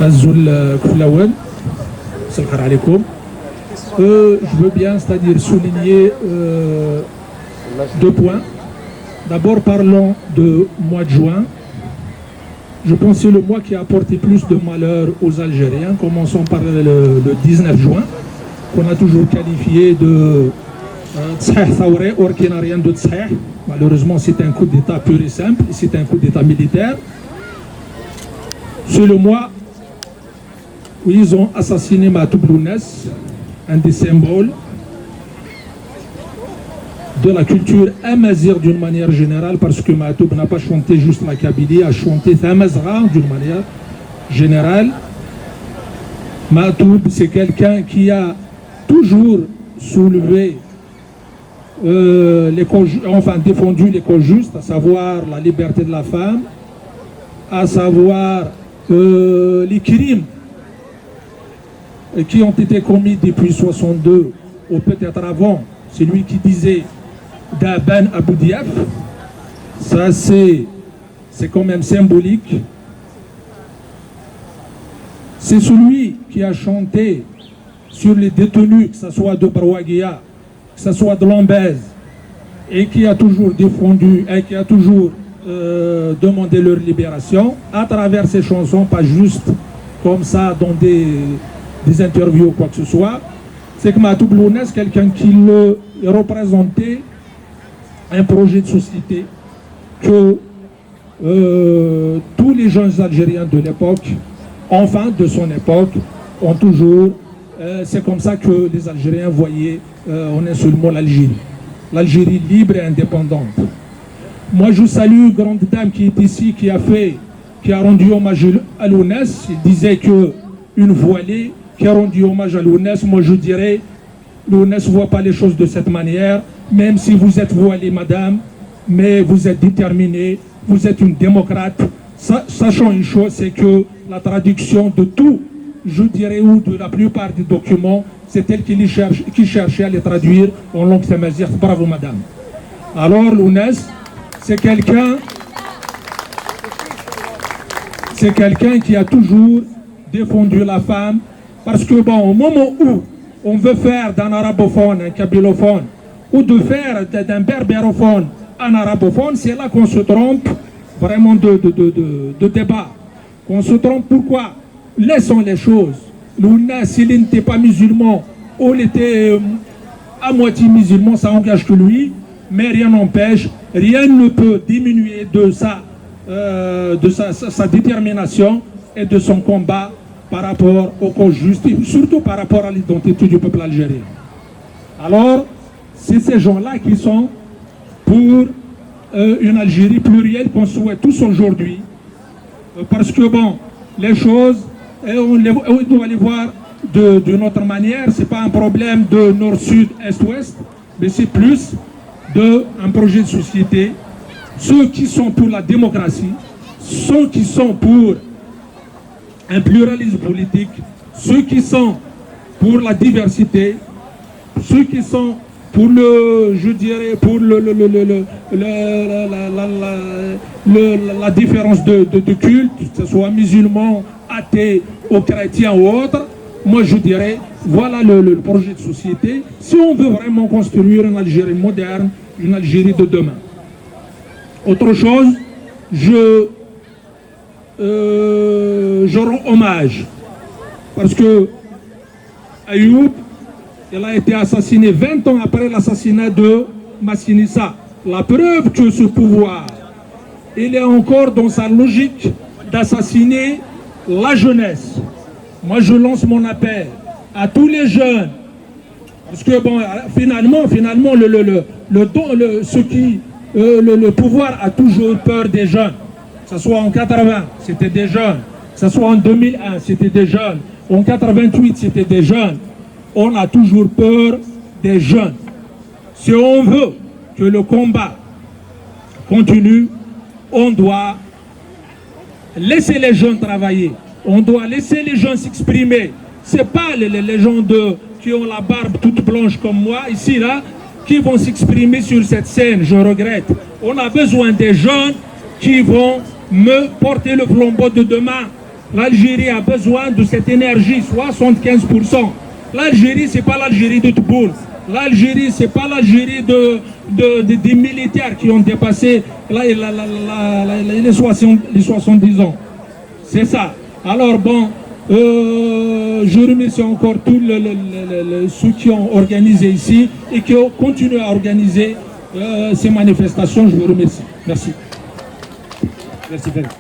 Azoul Koulaouen, salam alaikum. Je veux bien, c'est-à-dire souligner deux points. D'abord, parlons de mois de juin. Je pense que c'est le mois qui a apporté plus de malheur aux Algériens. Commençons par le 19 juin, qu'on a toujours qualifié de Tsahih Thawri, or qui n'a rien de Tsahih. Malheureusement, c'est un coup d'État pur et simple, c'est un coup d'État militaire. C'est le mois où ils ont assassiné Mahtoub Lounès, un des symboles de la culture amazigh d'une manière générale, parce que Mahtoub n'a pas chanté juste la Kabylie, a chanté Thamazra d'une manière générale. Mahtoub, c'est quelqu'un qui a toujours soulevé, défendu les causes justes, à savoir la liberté de la femme, à savoir les crimes qui ont été commis depuis 62 ou peut-être avant. C'est lui qui disait d'Aban Abu Diaf. Ça c'est quand même symbolique. C'est celui qui a chanté sur les détenus, que ce soit de Brouaguia, que ce soit de Lambez, et qui a toujours défendu et qui a toujours demandé leur libération à travers ses chansons, pas juste comme ça dans des interviews ou quoi que ce soit. C'est que Mahtoub Lounès, quelqu'un qui le représentait un projet de société que tous les jeunes Algériens de l'époque, enfin de son époque, ont toujours. C'est comme ça que les Algériens voyaient en un seul mot l'Algérie. L'Algérie libre et indépendante. Moi je salue grande dame qui est ici, qui a rendu hommage à Lounès. Il disait que une voilée qui a rendu hommage à Lounès, moi je dirais, Lounès ne voit pas les choses de cette manière, même si vous êtes voilée, madame, mais vous êtes déterminée, vous êtes une démocrate. Sachant une chose, c'est que la traduction de tout, je dirais, ou de la plupart des documents, c'est elle qui cherchait à les traduire en langue tamazight. Bravo, madame. Alors, Lounès, c'est quelqu'un qui a toujours défendu la femme. Parce que bon, au moment où on veut faire d'un arabophone un kabylophone, ou de faire d'un berbérophone un arabophone, c'est là qu'on se trompe vraiment de débat. Qu'on se trompe pourquoi? Laissons les choses. Lounès, s'il n'était pas musulman, ou il était à moitié musulman, ça engage que lui, mais rien n'empêche, rien ne peut diminuer de sa détermination et de son combat par rapport aux causes justes, et surtout par rapport à l'identité du peuple algérien. Alors, c'est ces gens-là qui sont pour une Algérie plurielle qu'on souhaite tous aujourd'hui, parce que bon, les choses, on doit les voir d'une autre manière. C'est pas un problème de nord-sud, est-ouest, mais c'est plus un projet de société. Ceux qui sont pour la démocratie, ceux qui sont pour un pluralisme politique, ceux qui sont pour la diversité, ceux qui sont pour la différence de culte, que ce soit musulman, athée ou chrétien ou autre. Moi je dirais, voilà le projet de société, si on veut vraiment construire une Algérie moderne, une Algérie de demain. Autre chose, je rends hommage, parce que Ayoub, il a été assassiné 20 ans après l'assassinat de Massinissa. La preuve que ce pouvoir, il est encore dans sa logique d'assassiner la jeunesse. Moi je lance mon appel à tous les jeunes, parce que bon, finalement le pouvoir a toujours peur des jeunes. Que ce soit en 80, c'était des jeunes. Que ce soit en 2001, c'était des jeunes. En 88, c'était des jeunes. On a toujours peur des jeunes. Si on veut que le combat continue, on doit laisser les jeunes travailler. On doit laisser les jeunes s'exprimer. Ce n'est pas les gens qui ont la barbe toute blanche comme moi, ici, là, qui vont s'exprimer sur cette scène. Je regrette. On a besoin des jeunes qui vont me porter le flambeau de demain. L'Algérie a besoin de cette énergie, 75%. L'Algérie, ce n'est pas l'Algérie de Tebboune. L'Algérie, ce n'est pas l'Algérie des militaires qui ont dépassé les 70 ans. C'est ça. Alors bon, je remercie encore tous ceux qui ont organisé ici et qui ont continué à organiser ces manifestations. Je vous remercie. Merci. Merci, Félix.